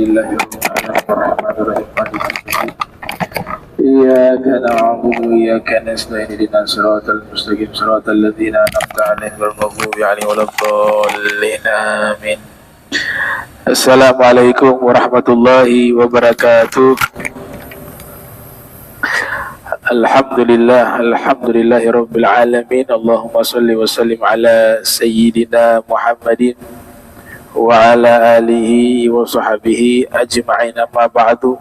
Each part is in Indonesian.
Alhamdulillahi Rabbil Alamin. Iyyaka na'budu wa iyyaka nasta'in ihdinas siratal mustaqim siratal ladzina an'amta 'alaihim ghairil maghdubi 'alaihim waladdallin. Amin. Assalamualaikum warahmatullahi wabarakatuh. Alhamdulillahi Rabbil Alamin. Allahumma salli wa sallim ala Sayyidina Muhammadin wa ala alihi wa sahbihi ajma'in, amma ba'du.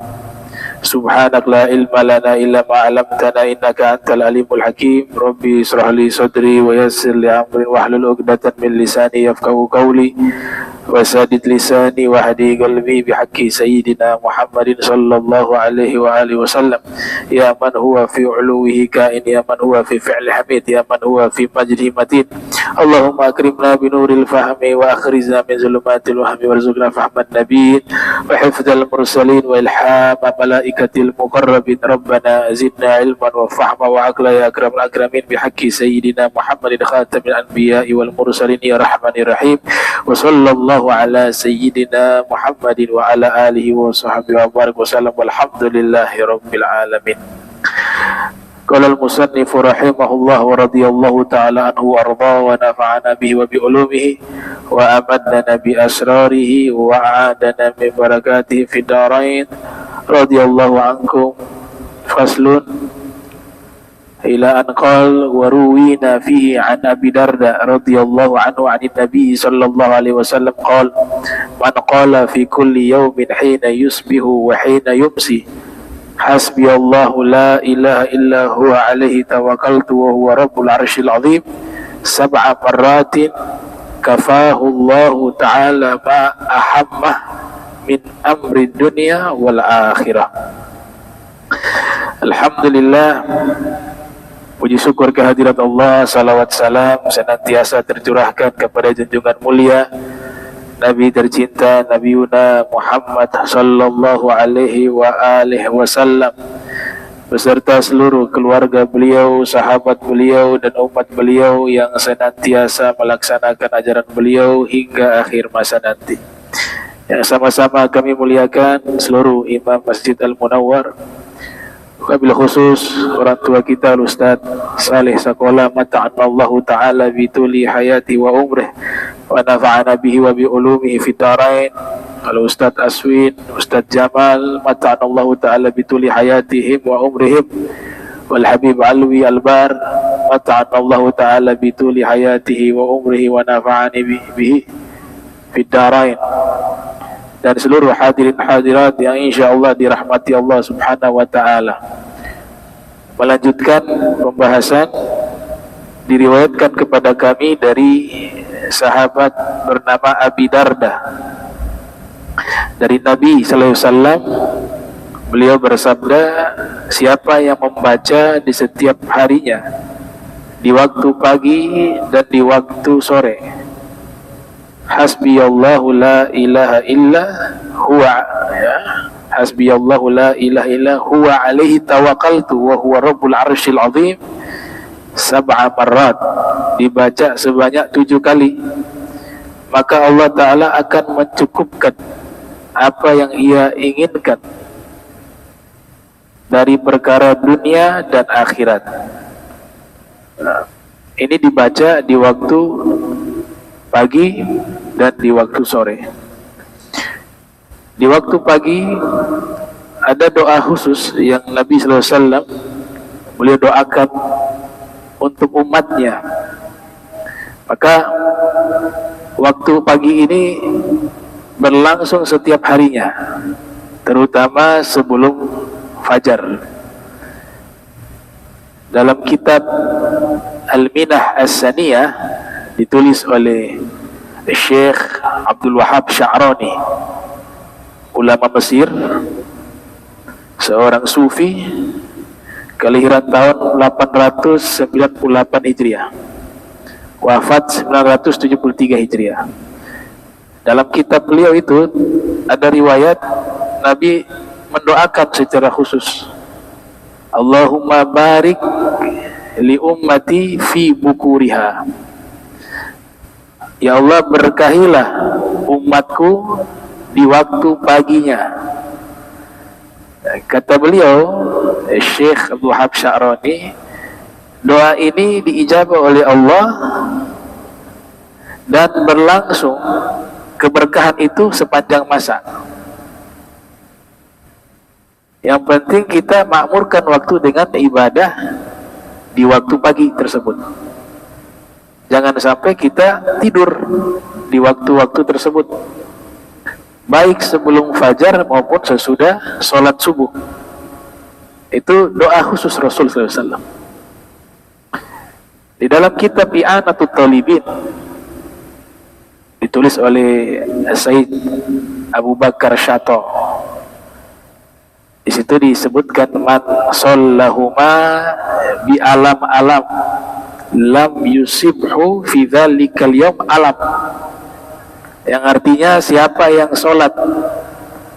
Subhanak la ilma lana illa ma 'allamtana innaka antal alimul hakim. Rabbi israh li sadri wa yassir li amri wahlul 'uqdatam min lisani yafqahu qawli wasadid lisani wahdi qalbi bihaqqi sayyidina Muhammadin sallallahu alaihi wa alihi wasallam. Ya man huwa fi uluwihi kain, ya man huwa fi fi'li hamid, ya man huwa fi majdi matin. Allahumma akrimna binuril fahmi wa akhrizna min zulumatil wahmi warzuqna fahman nabiyyin wa hifdzal mursalin wa ilhama malaikatil muqarrabin. Rabbana zidna ilman wa fahma wa aqla ya akramul akramin bihaqqi sayyidina Muhammadin khatamil anbiya'i wal mursalin ya rahmanir rahim. Wa sallallahu ala sayyidina Muhammadin wa ala alihi wa sahbihi wa barik wa sallam walhamdulillahi rabbil alamin. Qala al-musannif rahimahullah wa radiyallahu ta'ala anhu wa arda wa nafa'ana bihi wa bi ulumihi wa amadana bi asrarihi wa a'adana min barakatihi fid darain. Radiyallahu ankum. Faslun ila an qala wa ruwina fihi an Abi Darda radhiyallahu anhu 'an Nabi sallallahu alaihi wasallam qala man qala fi kulli yawmin hina yusbihu wa hina yumsi hasbiyallahu la ilaha illa huwa alaihi tawakkaltu wa huwa rabbul arsyil azim sab'a marratin kafahu Allahu ta'ala ma ahammah min amri dunya wal akhirah. Alhamdulillah, puji syukur kehadirat Allah, salawat salam senantiasa tercurahkan kepada junjungan mulia Nabi tercinta Nabi Yuna Muhammad sallallahu alaihi wa alihi wasallam beserta seluruh keluarga beliau, sahabat beliau dan umat beliau yang senantiasa melaksanakan ajaran beliau hingga akhir masa nanti. Yang sama-sama kami muliakan seluruh imam Masjid Al-Munawwar, wabil khusus orang tua kita Ustaz Saleh Sakola mata'anallahu ta'ala bituli hayati wa umrih wa nafa'ana bihi wa bi ulumihi fitarain. Kalau Ustaz Aswin, Ustaz Jamal mata'anallahu ta'ala bituli hayatihim wa umrihim. Wal Habib Alwi Albar mata'anallahu ta'ala bituli hayatihi wa umrihi wa nafa'ani bihi fitarain. Dan seluruh hadirin hadirat yang insyaallah dirahmati Allah subhanahu wa ta'ala. Melanjutkan pembahasan diriwayatkan kepada kami dari sahabat bernama Abi Darda dari Nabi sallallahu alaihi wasallam. Beliau bersabda, siapa yang membaca di setiap harinya di waktu pagi dan di waktu sore, hasbiyallahu la ilaha illa huwa, ya, hasbiyallahu la ilaha illa huwa alaihi tawakkaltu wa huwa rabbul arsyil azim sab'a marrat, dibaca sebanyak 7 kali, maka Allah Ta'ala akan mencukupkan apa yang ia inginkan dari perkara dunia dan akhirat. Nah, ini dibaca di waktu pagi dan di waktu sore. Di waktu pagi ada doa khusus yang Nabi sallallahu alaihi wasallam beliau doakan untuk umatnya. Maka waktu pagi ini berlangsung setiap harinya, terutama sebelum fajar. Dalam kitab Al-Minah As-Saniyah ditulis oleh Syekh Abdul Wahab Sya'rani, ulama Mesir, seorang sufi, kelahiran tahun 898 Hijriah, wafat 973 Hijriah. Dalam kitab beliau itu ada riwayat Nabi mendoakan secara khusus, Allahumma barik li ummati fi bukuriha. Ya Allah, berkahilah umatku di waktu paginya. Kata beliau, Syekh Abdul Wahab Sya'rani, doa ini diijabah oleh Allah dan berlangsung keberkahan itu sepanjang masa. Yang penting kita makmurkan waktu dengan ibadah di waktu pagi tersebut. Jangan sampai kita tidur di waktu-waktu tersebut, baik sebelum fajar maupun sesudah sholat subuh. Itu doa khusus Rasul SAW. Di dalam kitab I'anatut Talibin, ditulis oleh Said Abu Bakar Syato, di situ disebutkan man shallahuma bi alam lam yusibhu fi dzalikal yaum alam, yang artinya siapa yang sholat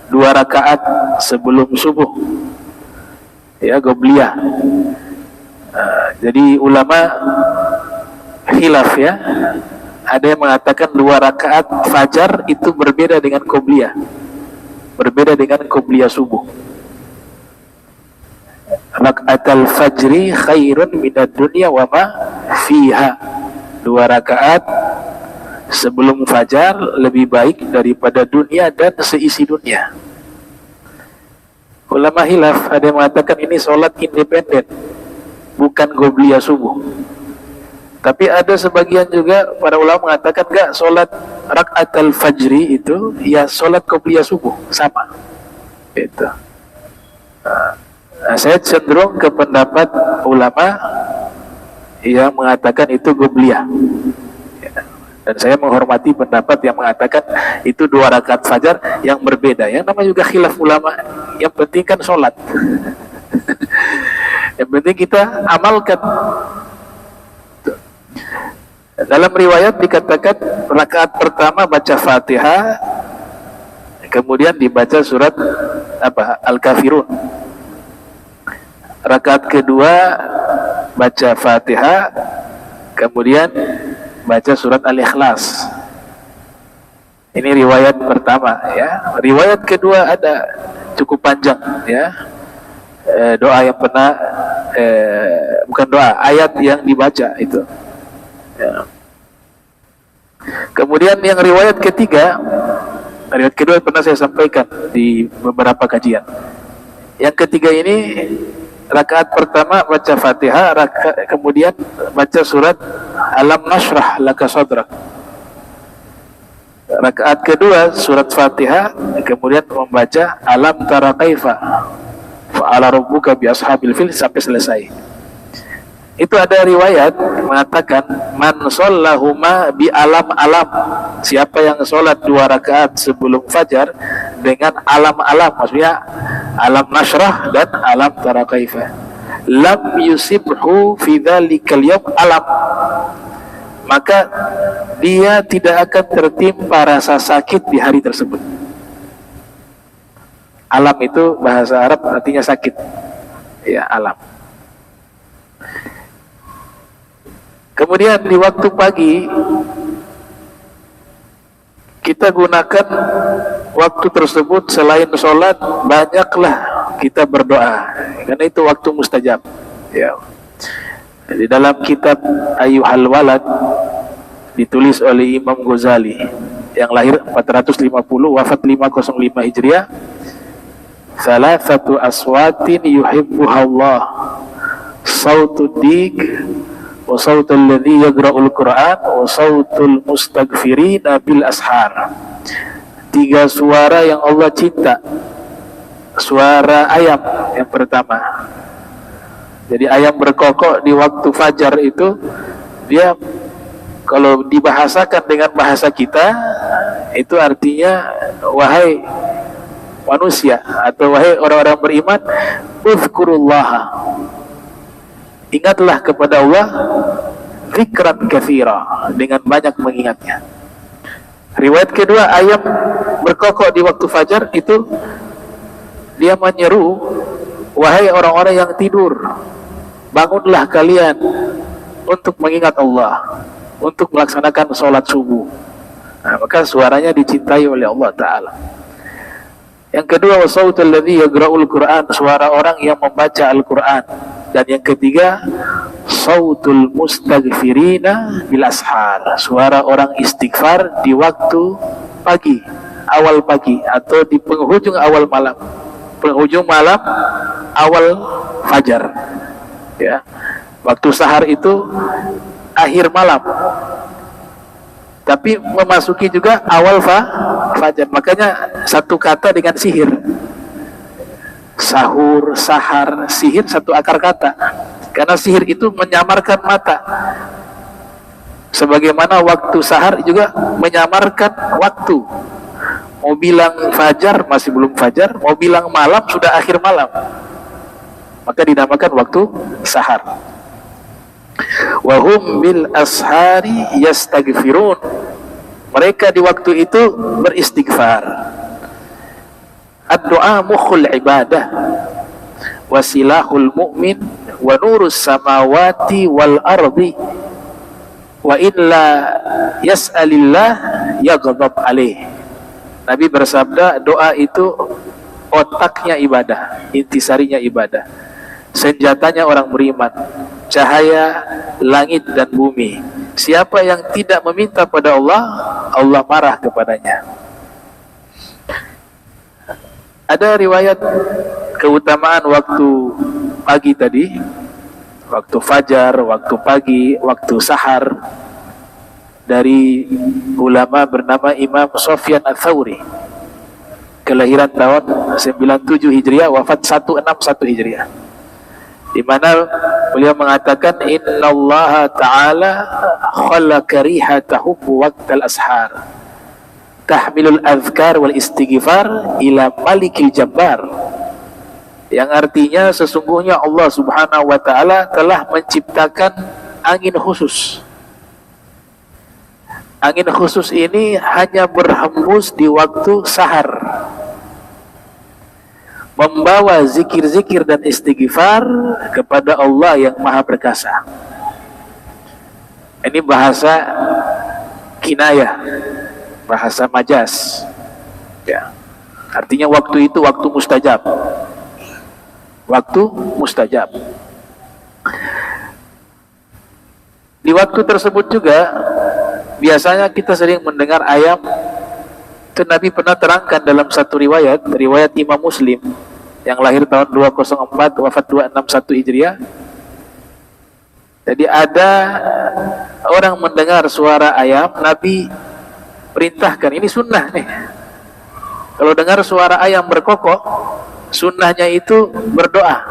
2 rakaat sebelum subuh, ya, qobliyah. Jadi ulama khilaf, ya. Ada yang mengatakan 2 rakaat fajar itu berbeda dengan qobliyah, berbeda dengan qobliyah subuh. Rakaatul fajri khairun minad dunya wa ma fiha. 2 rakaat sebelum fajar lebih baik daripada dunia dan seisi dunia. Ulama hilaf, ada yang mengatakan ini sholat independen, bukan qobliyah subuh. Tapi ada sebagian juga para ulama mengatakan enggak, sholat rakaatul fajri itu ya sholat qobliyah subuh, sama. Itu. Nah, saya cenderung ke pendapat ulama yang mengatakan itu qobliyah. Dan saya menghormati pendapat yang mengatakan itu 2 rakaat fajar yang berbeda. Yang namanya juga khilaf ulama. Yang penting kan sholat. Yang penting kita amalkan. Dalam riwayat dikatakan rakaat pertama baca Fatihah, kemudian dibaca surat Al-Kafirun. Rakaat kedua baca Fatihah, kemudian baca surat Al-Ikhlas. Ini riwayat pertama, ya. Riwayat kedua ada cukup panjang, ya. Doa yang pernah bukan doa, ayat yang dibaca itu, ya. Kemudian yang riwayat ketiga, riwayat kedua pernah saya sampaikan di beberapa kajian. Yang ketiga ini rakaat pertama baca Fatihah, kemudian baca surat Alam Nashrah Laka Sadrak. Rakaat kedua surat Fatihah, kemudian membaca Alam Tara Kaifa Fa'ala Rabbuka bi Ashabil Fil sampai selesai. Itu ada riwayat mengatakan man shallahuma bi alam, siapa yang sholat 2 rakaat sebelum fajar dengan alam, maksudnya Alam Nashrah dan Alam Tara Kaifa, lam yusibhu fi dzalikal yaum alam, maka dia tidak akan tertimpa rasa sakit di hari tersebut. Alam itu bahasa Arab artinya sakit, ya, alam. Kemudian di waktu pagi kita gunakan waktu tersebut selain sholat, banyaklah kita berdoa, karena itu waktu mustajab, ya. Di dalam kitab Ayyuhal Walad ditulis oleh Imam Ghazali yang lahir 450 wafat 505 Hijriah, thalathatu aswatin yuhibbuha Allah, sautud dik wa sautul ladzi yaqra'ul Qur'an wa sautul mustaghfirina bil ashar. 3 suara yang Allah cinta. Suara ayam yang pertama. Jadi ayam berkokok di waktu fajar itu, dia kalau dibahasakan dengan bahasa kita itu artinya wahai manusia atau wahai orang-orang beriman, uzkurullaha, ingatlah kepada Allah, zikran katsira, dengan banyak mengingatnya. Riwayat kedua, ayam berkokok di waktu fajar itu dia menyeru, wahai orang-orang yang tidur, bangunlah kalian untuk mengingat Allah, untuk melaksanakan sholat subuh. Nah, maka suaranya dicintai oleh Allah Ta'ala. Yang kedua, wa sautul ladzi yaqra'ul Qur'an, suara orang yang membaca Al-Qur'an. Dan yang ketiga, sautul mustaghfirina bil ashar, suara orang istighfar di waktu pagi, awal pagi, atau di penghujung awal malam, penghujung malam, awal fajar. Ya, waktu sahar itu akhir malam, tapi memasuki juga awal fajar. Makanya satu kata dengan sihir. Sahur, sahar, sihir satu akar kata. Karena sihir itu menyamarkan mata. Sebagaimana waktu sahar juga menyamarkan waktu. Mau bilang fajar masih belum fajar, mau bilang malam sudah akhir malam. Maka dinamakan waktu sahar. Wa hum bil ashari yastaghfirun. Mereka di waktu itu beristighfar. Ad-du'a mukhul ibadah wasilahul mu'min wa nurus samawati wal ardi wa illa yas'alillah yaghdab alaih. Nabi bersabda, doa itu otaknya ibadah, intisarinya ibadah, senjatanya orang beriman, cahaya langit dan bumi. Siapa yang tidak meminta pada Allah, Allah marah kepadanya. Ada riwayat keutamaan waktu pagi tadi, waktu fajar, waktu pagi, waktu sahar, dari ulama bernama Imam Sufyan Ats-Tsauri, kelahiran tahun 97 Hijriah, wafat 161 Hijriah, di mana beliau mengatakan, innallaha ta'ala khalaqa rihata hubbu waqtal ashar tahmilul azkar wal istighfar ila malikil jabbar. Yang artinya sesungguhnya Allah subhanahu wa ta'ala telah menciptakan angin khusus. Angin khusus ini hanya berhembus di waktu sahar, membawa zikir-zikir dan istighfar kepada Allah yang maha perkasa. Ini bahasa kinayah, bahasa majas, ya. Artinya waktu itu waktu mustajab, waktu mustajab. Di waktu tersebut juga biasanya kita sering mendengar ayam. Itu Nabi pernah terangkan dalam satu riwayat Imam Muslim yang lahir tahun 204 wafat 261 Hijriah. Jadi ada orang mendengar suara ayam, Nabi perintahkan, ini sunnah nih, kalau dengar suara ayam berkokok, sunnahnya itu berdoa,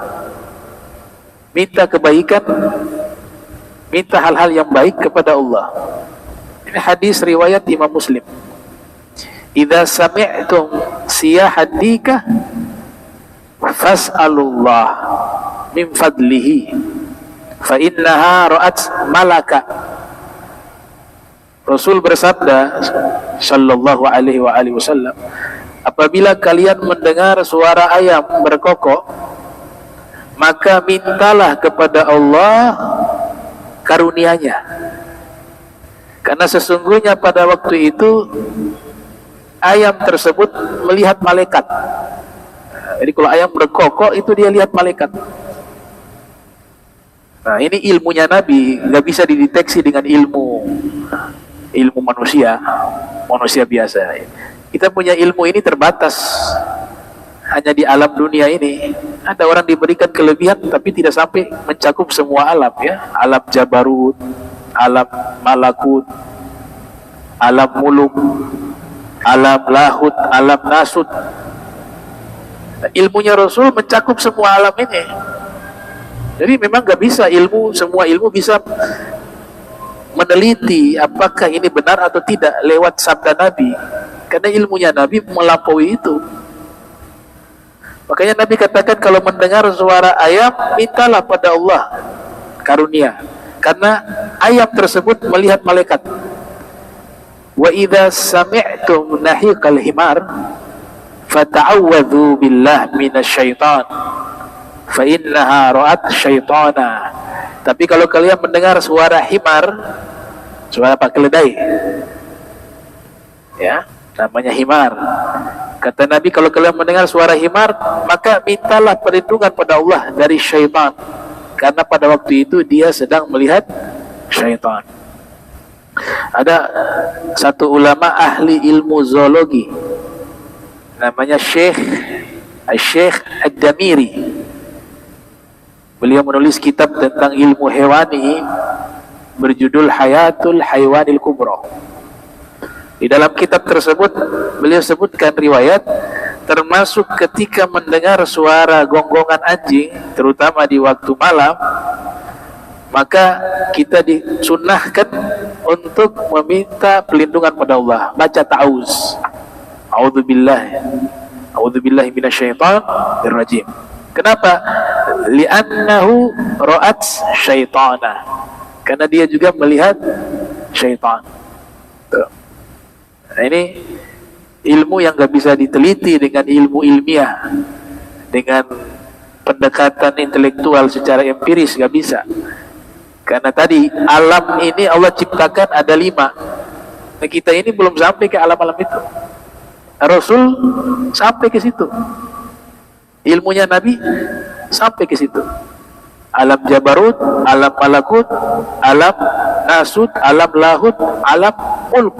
minta kebaikan, minta hal-hal yang baik kepada Allah. Ini hadis riwayat Imam Muslim. Idza sami'tum siyahadika fas'alullah min fadlihi fa innaha ra'at malaka. Rasul bersabda sallallahu alaihi wasallam, apabila kalian mendengar suara ayam berkokok, maka mintalah kepada Allah karunia-Nya. Karena sesungguhnya pada waktu itu ayam tersebut melihat malaikat. Jadi kalau ayam berkokok itu dia lihat malaikat. Nah, ini ilmunya Nabi, nggak bisa dideteksi dengan ilmu manusia biasa. Kita punya ilmu ini terbatas, hanya di alam dunia ini. Ada orang diberikan kelebihan tapi tidak sampai mencakup semua alam, ya. Alam jabarut, alam malakut, alam muluk, alam lahut, alam nasut. Ilmunya Rasul mencakup semua alam ini. Jadi memang gak bisa semua ilmu bisa meneliti apakah ini benar atau tidak lewat sabda Nabi. Karena ilmunya Nabi melampaui itu. Makanya Nabi katakan kalau mendengar suara ayam, mintalah pada Allah karunia. Karena ayam tersebut melihat malaikat. Wa idza sami'tum nahiqal himar fata'awwadhu billah minasyaitan fa innaha ra'at syaitana. Tapi kalau kalian mendengar suara himar, suara apa, keledai, ya, namanya himar, Kata Nabi, kalau kalian mendengar suara himar, maka mintalah perlindungan pada Allah dari syaitan, karena pada waktu itu dia sedang melihat syaitan. Ada satu ulama ahli ilmu zoologi, namanya Syekh Ad-Damiri. Beliau menulis kitab tentang ilmu hewani berjudul Hayatul Haywanil Kubra. Di dalam kitab tersebut beliau sebutkan riwayat, termasuk ketika mendengar suara gonggongan anjing, terutama di waktu malam, maka kita disunnahkan untuk meminta perlindungan pada Allah, baca ta'awuz. A'udzubillahi minasyaitonir rajim. Kenapa? Li'annahu ra'at syaitana. Karena dia juga melihat syaitan. Tuh. Nah, ini ilmu yang gak bisa diteliti dengan ilmu ilmiah, dengan pendekatan intelektual secara empiris, gak bisa. Karena tadi alam ini Allah ciptakan ada 5. Nah, kita ini belum sampai ke alam-alam itu. Rasul sampai ke situ, ilmunya Nabi sampai ke situ. Alam Jabarut, alam Malakut, alam Nasut, alam Lahut, alam Mulk.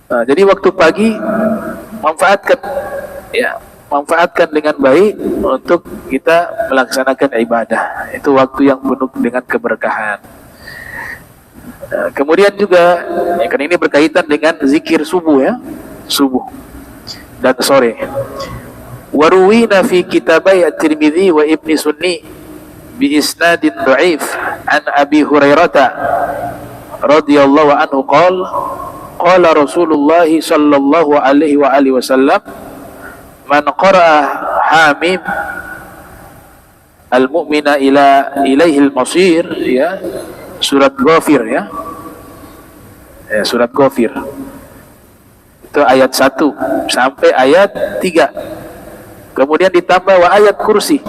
Nah, jadi waktu pagi manfaatkan dengan baik untuk kita melaksanakan ibadah. Itu waktu yang penuh dengan keberkahan. Nah, kemudian juga kan ini berkaitan dengan zikir subuh, ya, subuh dan sore. Waruwina fi kitabai At-Tirmidzi wa Ibni Sunni bi isnadin dhaif an Abi Hurairah radhiyallahu anhu qala Rasulullah sallallahu alaihi wa alihi wasallam, man qara'a Hamim al-mu'mina ilaihil masir, ya, surat Ghafir, ya, surat Ghafir itu ayat 1 sampai ayat 3, kemudian ditambah wa ayat kursi,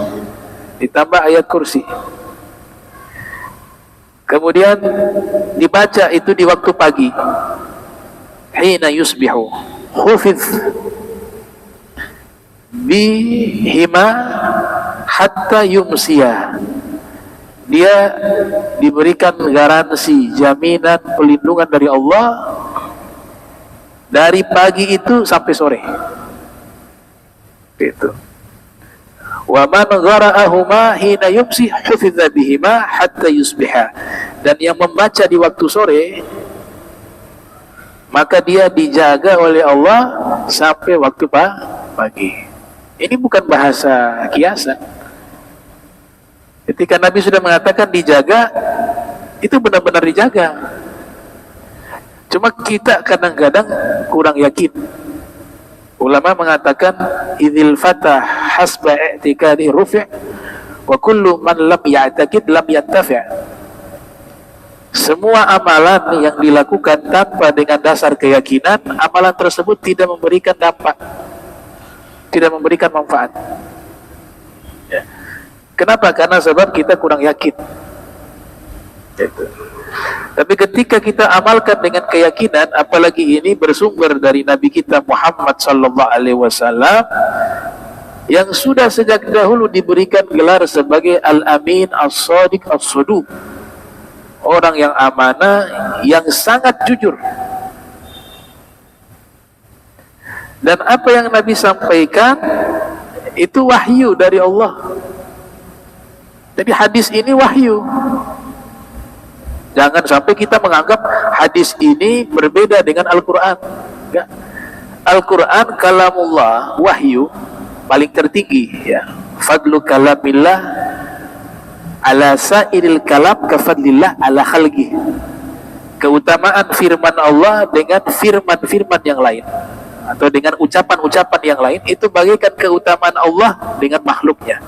ditambah ayat kursi, kemudian dibaca itu di waktu pagi, hina yusbihu khufidh bihima hatta yumsiya. Dia diberikan garansi, jaminan perlindungan dari Allah dari pagi itu sampai sore. Itu. Wa man ghara'ahuma hina yumsi hufidza bihima hatta yusbiha. Dan yang membaca di waktu sore, maka dia dijaga oleh Allah sampai waktu pagi. Ini bukan bahasa kiasan. Ketika Nabi sudah mengatakan dijaga, itu benar-benar dijaga. Cuma kita kadang-kadang kurang yakin. Ulama mengatakan idzil fatah hasba i'tikadi rufi' wa kullu man lam ya'taqid lam yantafi'. Semua amalan yang dilakukan tanpa dengan dasar keyakinan, amalan tersebut tidak memberikan dampak, tidak memberikan manfaat. Ya. Kenapa? Karena sebab kita kurang yakin. Gitu. Tapi ketika kita amalkan dengan keyakinan, apalagi ini bersumber dari Nabi kita Muhammad sallallahu alaihi wasallam yang sudah sejak dahulu diberikan gelar sebagai Al-Amin As-Sadiq As-Saduq, orang yang amanah, yang sangat jujur. Dan apa yang Nabi sampaikan itu wahyu dari Allah. Jadi hadis ini wahyu. Jangan sampai kita menganggap hadis ini berbeda dengan Al-Quran. Enggak. Al-Quran kalamullah, wahyu paling tertinggi, ya. Fadlu kalamillah ala sa'iril kalam kafadlillah ala khalqih. Keutamaan firman Allah dengan firman-firman yang lain, atau dengan ucapan-ucapan yang lain, itu bagaikan keutamaan Allah dengan makhluknya.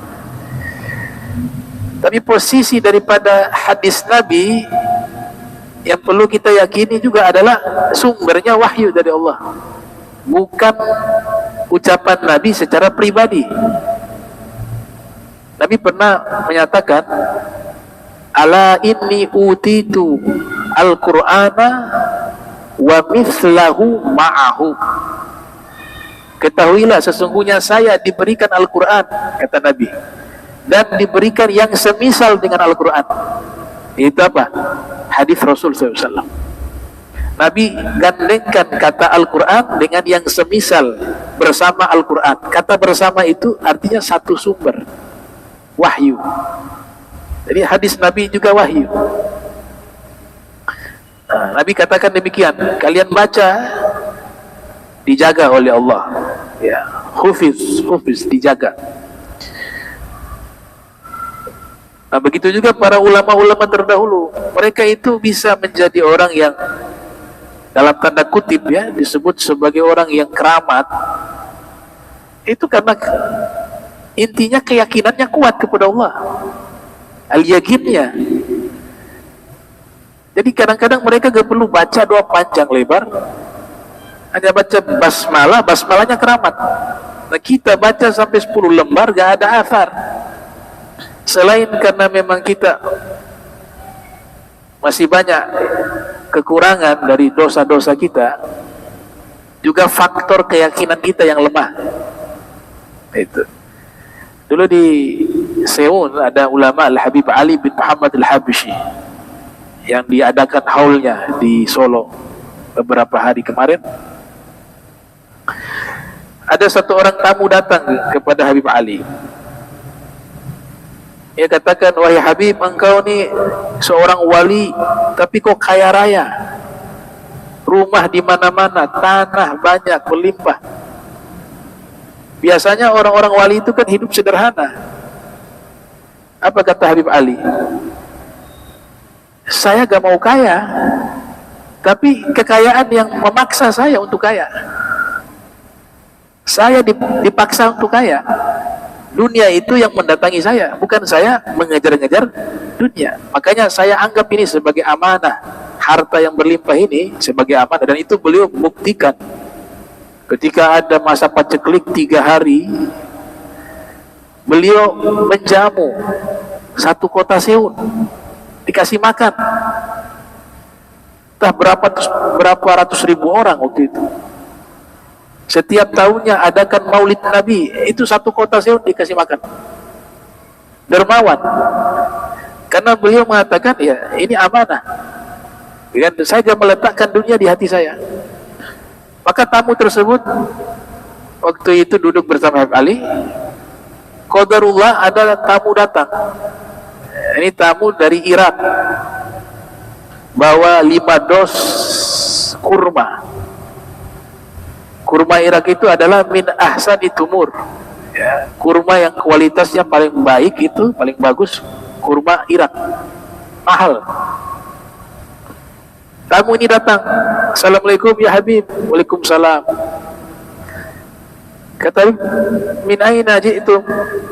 Tapi posisi daripada hadis Nabi yang perlu kita yakini juga adalah sumbernya wahyu dari Allah, bukan ucapan Nabi secara pribadi. Nabi pernah menyatakan, ala inni utitu al-Qur'ana wa mithlahu ma'ahu. Ketahuilah sesungguhnya saya diberikan Al-Quran, kata Nabi, dan diberikan yang semisal dengan Al-Quran. Itu apa? Hadis Rasul SAW. Nabi gandengkan kata Al-Quran dengan yang semisal bersama Al-Quran. Kata bersama itu artinya satu sumber, wahyu. Jadi hadis Nabi juga wahyu. Nabi katakan demikian, kalian baca dijaga oleh Allah, ya, hufiz dijaga. Nah, begitu juga para ulama-ulama terdahulu, mereka itu bisa menjadi orang yang dalam tanda kutip ya disebut sebagai orang yang keramat. Itu karena intinya keyakinannya kuat kepada Allah, al-yakinnya. Jadi kadang-kadang mereka gak perlu baca doa panjang lebar, hanya baca basmalah, basmalahnya keramat. Nah, kita baca sampai 10 lembar gak ada athar. Selain karena memang kita masih banyak kekurangan dari dosa-dosa kita, juga faktor keyakinan kita yang lemah. Itu. Dulu di Seoul ada ulama Al-Habib Ali bin Muhammad Al-Habsyi yang diadakan haulnya di Solo beberapa hari kemarin. Ada satu orang tamu datang kepada Habib Ali. Dia katakan, wahai Habib, engkau ni seorang wali, tapi kok kaya raya, rumah di mana-mana, tanah banyak, melimpah. Biasanya orang-orang wali itu kan hidup sederhana. Apa kata Habib Ali? Saya gak mau kaya, tapi kekayaan yang memaksa saya untuk kaya. Saya dipaksa untuk kaya. Dunia itu yang mendatangi saya, bukan saya mengejar-ngejar dunia. Makanya saya anggap ini sebagai amanah. Harta yang berlimpah ini sebagai amanah, dan itu beliau buktikan. Ketika ada masa paceklik 3 hari, beliau menjamu satu kota Seoul, dikasih makan. Entah berapa ratus ribu orang waktu itu. Setiap tahunnya adakan maulid Nabi, itu satu kota Seoul dikasih makan. Dermawan. Karena beliau mengatakan, ya ini amanah. Saya gak meletakkan dunia di hati saya. Maka tamu tersebut waktu itu duduk bersama Habib Ali. Qadarullah ada tamu datang. Ini tamu dari Irak, bawa 5 dos kurma. Kurma Irak itu adalah min ahsani tumur, ya, kurma yang kualitasnya paling baik, itu paling bagus, kurma Irak, mahal. Tamu ini datang, assalamualaikum ya Habib. Waalaikumsalam. Kata, min aina ji'tum,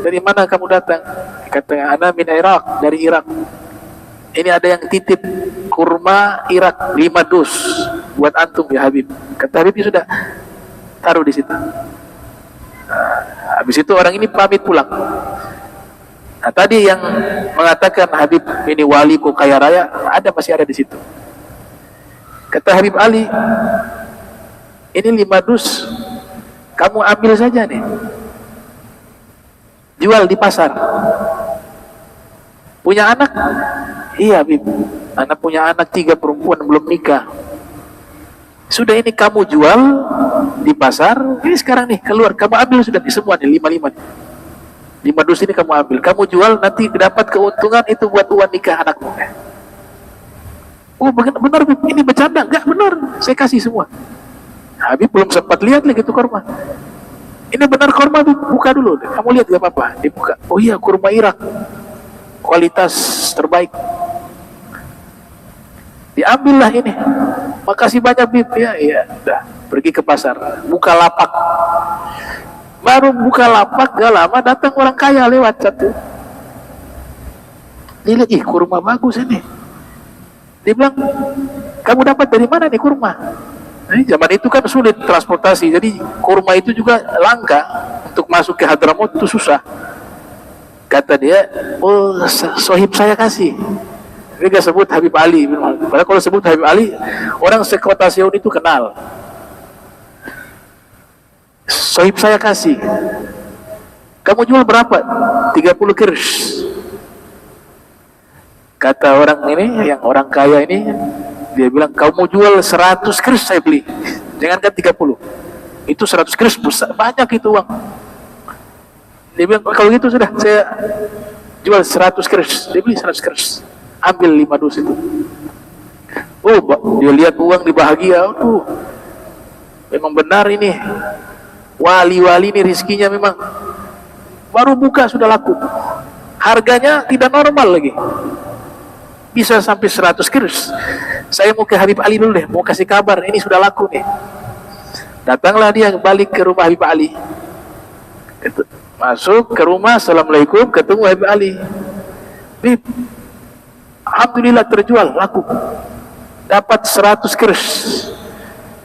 dari mana kamu datang? Kata, ana min Irak, dari Irak. Ini ada yang titip kurma Irak 5 dus buat antum ya Habib. Kata Habib, sudah taruh di situ. Habis itu orang ini pamit pulang. Nah, tadi yang mengatakan Habib ini wali kok kaya raya, masih ada di situ. Kata Habib Ali, ini 5 dus, kamu ambil saja nih, jual di pasar. Punya anak? Iya Habib, anak punya anak 3 perempuan, belum nikah. Sudah, ini kamu jual di pasar. Ini sekarang nih keluar, kamu ambil sudah di semua nih, 5 nih. 5 dus ini kamu ambil, kamu jual, nanti dapat keuntungan itu buat uang nikah anakmu. Oh benar Habib, ini bercanda? Enggak, benar, saya kasih semua. Habib belum sempat lihat lagi itu kurma. Ini benar kurma Habib, buka dulu, kamu lihat gak apa-apa. Dibuka, oh iya kurma Irak, kualitas terbaik. Diambillah ini. Makasih banyak Bib. Ya, udah pergi ke pasar, buka lapak. Baru buka lapak, gak lama datang orang kaya lewat satu. Dia lihat, kurma bagus ini. Dia bilang, kamu dapat dari mana nih kurma? Nah, zaman itu kan sulit transportasi, jadi kurma itu juga langka. Untuk masuk ke Hadramaut itu susah. Kata dia, oh sohib saya kasih. Dia gak sebut Habib Ali. Padahal kalau sebut Habib Ali, orang sekota Seun itu kenal. Sohib saya kasih. Kamu jual berapa? 30 kirsh. Kata orang ini, yang orang kaya ini, dia bilang, kamu jual 100 kirsh saya beli. Jangankan 30. Itu 100 kirsh, banyak itu uang. Dia bilang, kalau gitu sudah, saya jual 100 kirsh. Dia beli 100 kirsh. Ambil 5 dus itu. Oh, dia lihat uang di bahagia. Oh, memang benar ini. Wali-wali ini rizkinya memang. Baru buka sudah laku. Harganya tidak normal lagi. Bisa sampai 100 kirsh. Saya mau ke Habib Ali dulu deh. Mau kasih kabar. Ini sudah laku nih. Datanglah dia balik ke rumah Habib Ali. Masuk ke rumah. Assalamualaikum. Ketemu Habib Ali. Bib, alhamdulillah terjual, laku. Dapat 100 kirsh.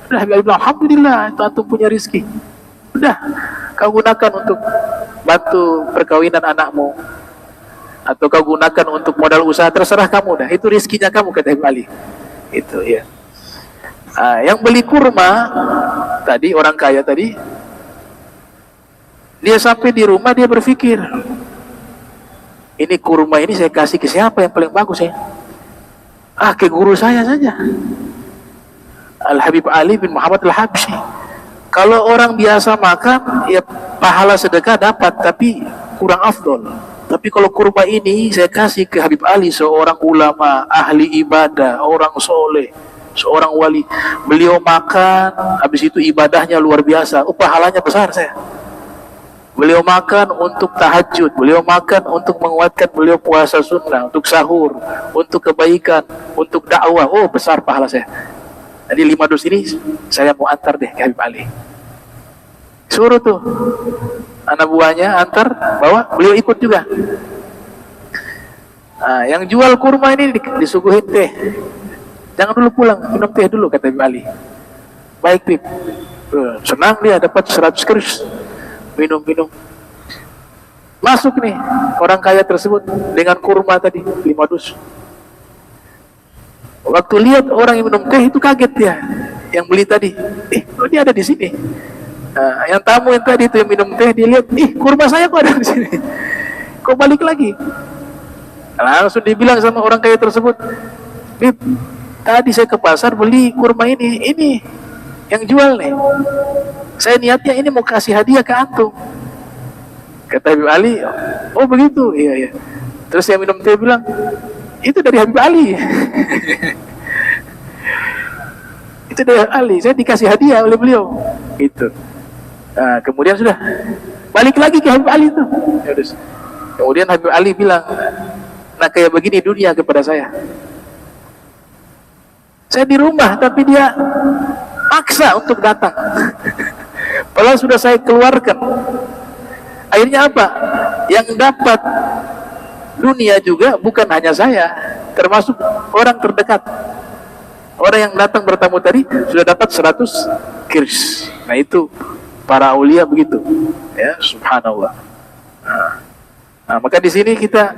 Sudah Habib Ali bilang, alhamdulillah, itu antum punya rizki. Sudah, kau gunakan untuk bantu perkawinan anakmu. Atau kau gunakan untuk modal usaha, terserah kamu dah. Itu rizkinya kamu, kata Habib Ali. Itu ya. Yang beli kurma tadi, orang kaya tadi, dia sampai di rumah dia berpikir, ini kurma ini saya kasih ke siapa yang paling bagus ya? Ke guru saya saja, Al-Habib Ali bin Muhammad Al-Habsyi. Kalau orang biasa makan, ya pahala sedekah dapat, tapi kurang afdol. Tapi kalau kurma ini saya kasih ke Habib Ali, seorang ulama, ahli ibadah, orang soleh, seorang wali. Beliau makan, habis itu ibadahnya luar biasa. Pahalanya besar saya. Beliau makan untuk tahajud, beliau makan untuk menguatkan beliau puasa sunnah, untuk sahur, untuk kebaikan, untuk dakwah. Besar pahala saya. Jadi 5 dus ini saya mau antar deh ke Habib Ali. Suruh tuh anak buahnya antar, bawa, beliau ikut juga. Yang jual kurma ini disuguhin teh. Jangan dulu pulang, minum teh dulu, kata Habib Ali. Baik, Bib. Senang dia dapat 100 kirsh. Minum. Masuk nih orang kaya tersebut dengan kurma tadi 5 dus. Waktu lihat orang yang minum teh itu kaget dia, yang beli tadi. Dia ada di sini. Yang tamu yang tadi itu yang minum teh, dia lihat, kurma saya kok ada di sini. Kok balik lagi? Langsung dibilang sama orang kaya tersebut, Bib, tadi saya ke pasar beli kurma ini yang jual nih. Saya niatnya ini mau kasih hadiah ke antum. Kata Habib Ali, oh begitu, iya. Terus yang minum teh bilang, itu dari Habib Ali. Itu dari Habib Ali, saya dikasih hadiah oleh beliau. Gitu. Kemudian sudah balik lagi ke Habib Ali itu. Kemudian Habib Ali bilang, nah kayak begini dunia kepada saya. Saya di rumah tapi dia paksa untuk datang. Padahal sudah saya keluarkan. Akhirnya apa? Yang dapat dunia juga bukan hanya saya, termasuk orang terdekat. Orang yang datang bertamu tadi sudah dapat 100 kirsh. Nah itu para aulia begitu, ya, subhanallah. Maka di sini kita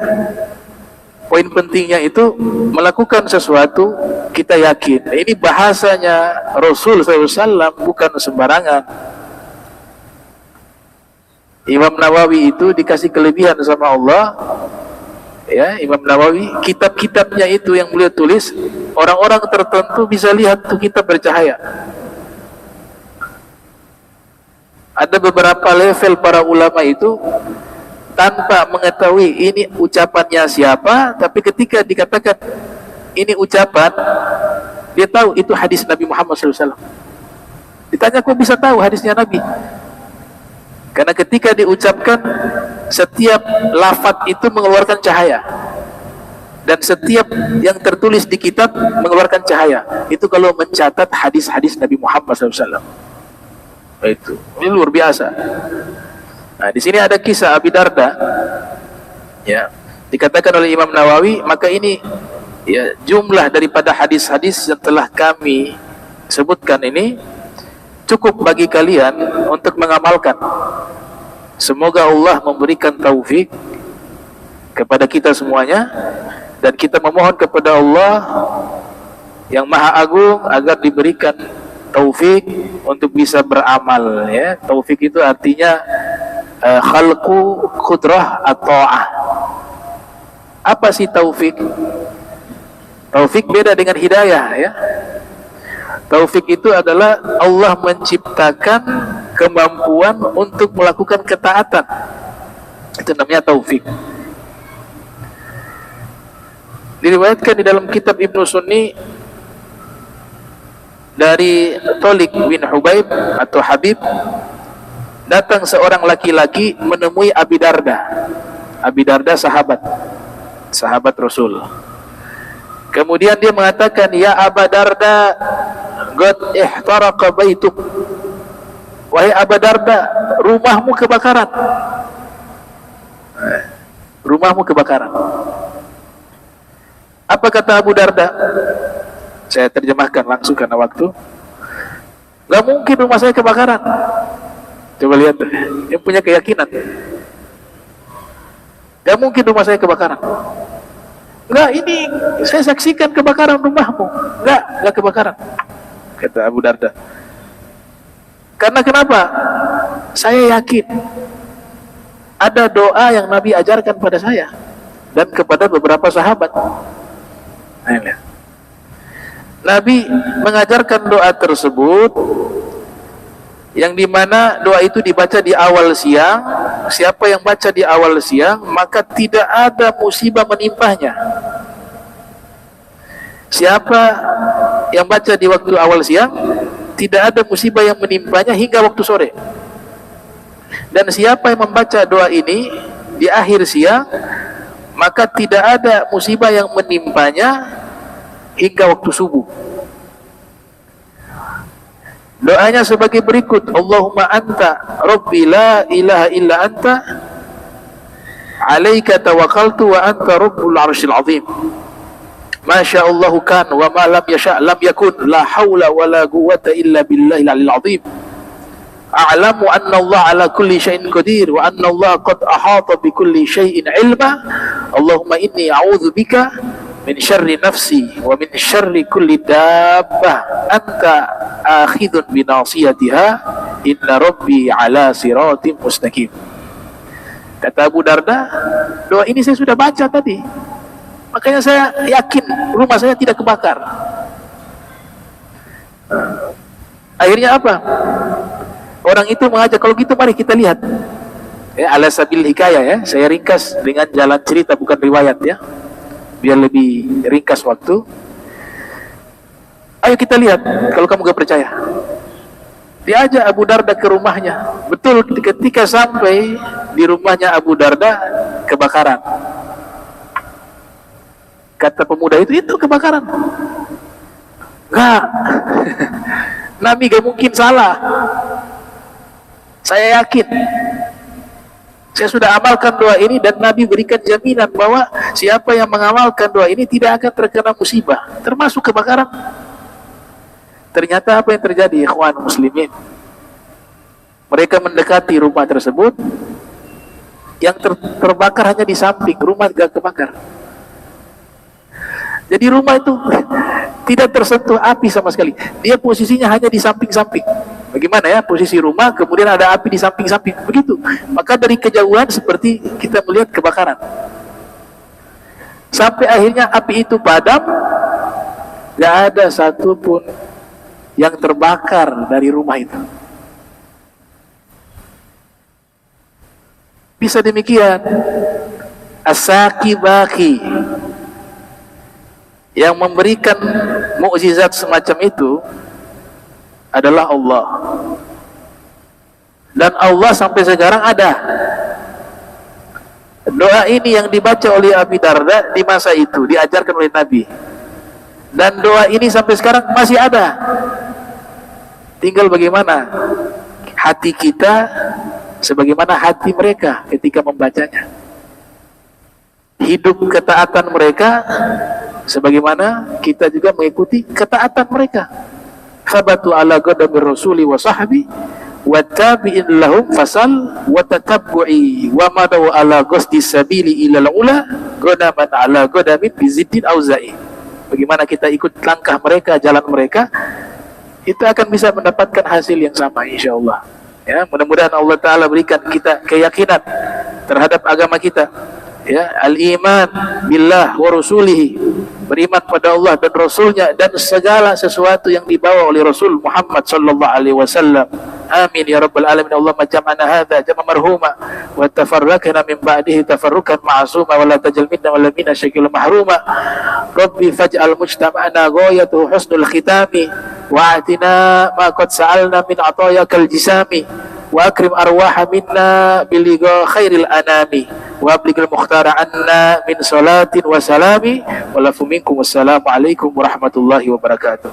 poin pentingnya itu melakukan sesuatu kita yakin. Ini bahasanya Rasul SAW, bukan sembarangan. Imam Nawawi itu dikasih kelebihan sama Allah. Ya, Imam Nawawi, kitab-kitabnya itu yang beliau tulis, orang-orang tertentu bisa lihat tuh kitab bercahaya. Ada beberapa level para ulama itu tanpa mengetahui ini ucapannya siapa, tapi ketika dikatakan ini ucapan, dia tahu itu hadis Nabi Muhammad SAW. Ditanya, kok bisa tahu hadisnya Nabi? Karena ketika diucapkan, setiap lafaz itu mengeluarkan cahaya, dan setiap yang tertulis di kitab mengeluarkan cahaya. Itu kalau mencatat hadis-hadis Nabi Muhammad SAW. Itu ini luar biasa. Nah, di sini ada kisah Abi Darda, ya, dikatakan oleh Imam Nawawi, maka ini ya jumlah daripada hadis-hadis yang telah kami sebutkan ini cukup bagi kalian untuk mengamalkan. Semoga Allah memberikan taufik kepada kita semuanya Dan kita memohon kepada Allah yang Maha Agung agar diberikan taufik untuk bisa beramal, ya. Taufik itu artinya khalqu qudrah at-ta'ah. Apa sih taufik? Taufik beda dengan hidayah, ya. Taufik itu adalah Allah menciptakan kemampuan untuk melakukan ketaatan. Itu namanya taufik. Diriwayatkan di dalam kitab Ibnu Sunni dari Thalik bin Hubaib atau Habib, datang seorang laki-laki menemui Abi Darda. Abi Darda sahabat Rasul. Kemudian dia mengatakan, ya Aba Darda, qad ihtaraqa baituk. Wahai Aba Darda, rumahmu kebakaran. Rumahmu kebakaran. Apa kata Abu Darda? Saya terjemahkan langsung karena waktu. Gak mungkin rumah saya kebakaran. Coba lihat, yang punya keyakinan. Gak mungkin rumah saya kebakaran. Enggak, ini saya saksikan kebakaran rumahmu. Enggak kebakaran, kata Abu Darda. Karena kenapa? Saya yakin ada doa yang Nabi ajarkan pada saya dan kepada beberapa sahabat. Nabi mengajarkan doa tersebut, yang dimana doa itu dibaca di awal siang. Siapa yang baca di awal siang, maka tidak ada musibah menimpahnya. Siapa yang baca di waktu awal siang, tidak ada musibah yang menimpahnya hingga waktu sore. Dan siapa yang membaca doa ini di akhir siang, maka tidak ada musibah yang menimpanya hingga waktu subuh. Doanya sebagai berikut: Allahumma anta rabbi la ilaha illa anta, alaika tawakkaltu wa anta rabbul arsyil azim, masya Allahu kan wa ma lam yasha lam yakun, la hawla wa la quwwata illa billahil aliyil azim, a'lamu anna Allah ala kulli syai'in qadir wa anna Allah qad ahata bi kulli syai'in ilma, Allahumma inni a'udzu bika min syarri nafsi wa min syarri kulli dabbah anta akhidun bi nasiyatiha inna rabbi ala siratim mustaqim. Kata Abu Darda, doa ini saya sudah baca tadi, makanya saya yakin rumah saya tidak kebakar. Akhirnya apa? Orang itu mengajak, kalau gitu mari kita lihat, ya, ala sabil hikayah, ya, saya ringkas dengan jalan cerita bukan riwayat, ya, biar lebih ringkas waktu. Ayo kita lihat, kalau kamu gak percaya. Diajak Abu Darda ke rumahnya. Betul, ketika sampai di rumahnya Abu Darda, kebakaran. Kata pemuda itu kebakaran. Enggak. Nabi gak mungkin salah. Saya yakin. Saya sudah amalkan doa ini dan Nabi berikan jaminan bahwa siapa yang mengamalkan doa ini tidak akan terkena musibah, termasuk kebakaran. Ternyata apa yang terjadi, ikhwan muslimin? Mereka mendekati rumah tersebut, yang terbakar hanya di samping, rumah gak kebakar. Jadi rumah itu tidak tersentuh api sama sekali. Dia posisinya hanya di samping-samping. Bagaimana ya posisi rumah, kemudian ada api di samping-samping, begitu. Maka dari kejauhan seperti kita melihat kebakaran. Sampai akhirnya api itu padam, gak ada satupun yang terbakar dari rumah itu. Bisa demikian, as-saqi baqi, yang memberikan mukjizat semacam itu adalah Allah. Dan Allah sampai sekarang ada. Doa ini yang dibaca oleh Abi Darda di masa itu diajarkan oleh Nabi. Dan doa ini sampai sekarang masih ada. Tinggal bagaimana hati kita sebagaimana hati mereka ketika membacanya. Hidup ketaatan mereka sebagaimana kita juga mengikuti ketaatan mereka. Sabatu ala ghadabir rasuli wa sahbi wa tabi'in lahum fasal wa tatabbu'i wa madaw ala qasdi sabili ila al-ula godaman ala godamin biziddin auza'i. Bagaimana kita ikut langkah mereka, jalan mereka, kita akan bisa mendapatkan hasil yang sama insyaallah. Ya, mudah-mudahan Allah Ta'ala berikan kita keyakinan terhadap agama kita, ya, al-iman billah wa rasulihi, beriman pada Allah dan Rasulnya dan segala sesuatu yang dibawa oleh Rasul Muhammad sallallahu alaihi wasallam. Amin ya rabbal alamin. Allahumma jam'ana hadza jam'a marhuma wa tafarraqna min ba'dihi tafarruqan ma'suma wa la tajal minna wa la minna syakil mahruma. Rabbi faj'al mujtama'ana ghayatuhu husnul khitami wa atina ma qad sa'alna min atayakal jisami wa akrim arwaha minna biliga khairil anami wa abligil mukhtara anna min salatin wa salami wa lafu minkum wassalamu alaikum warahmatullahi wabarakatuh.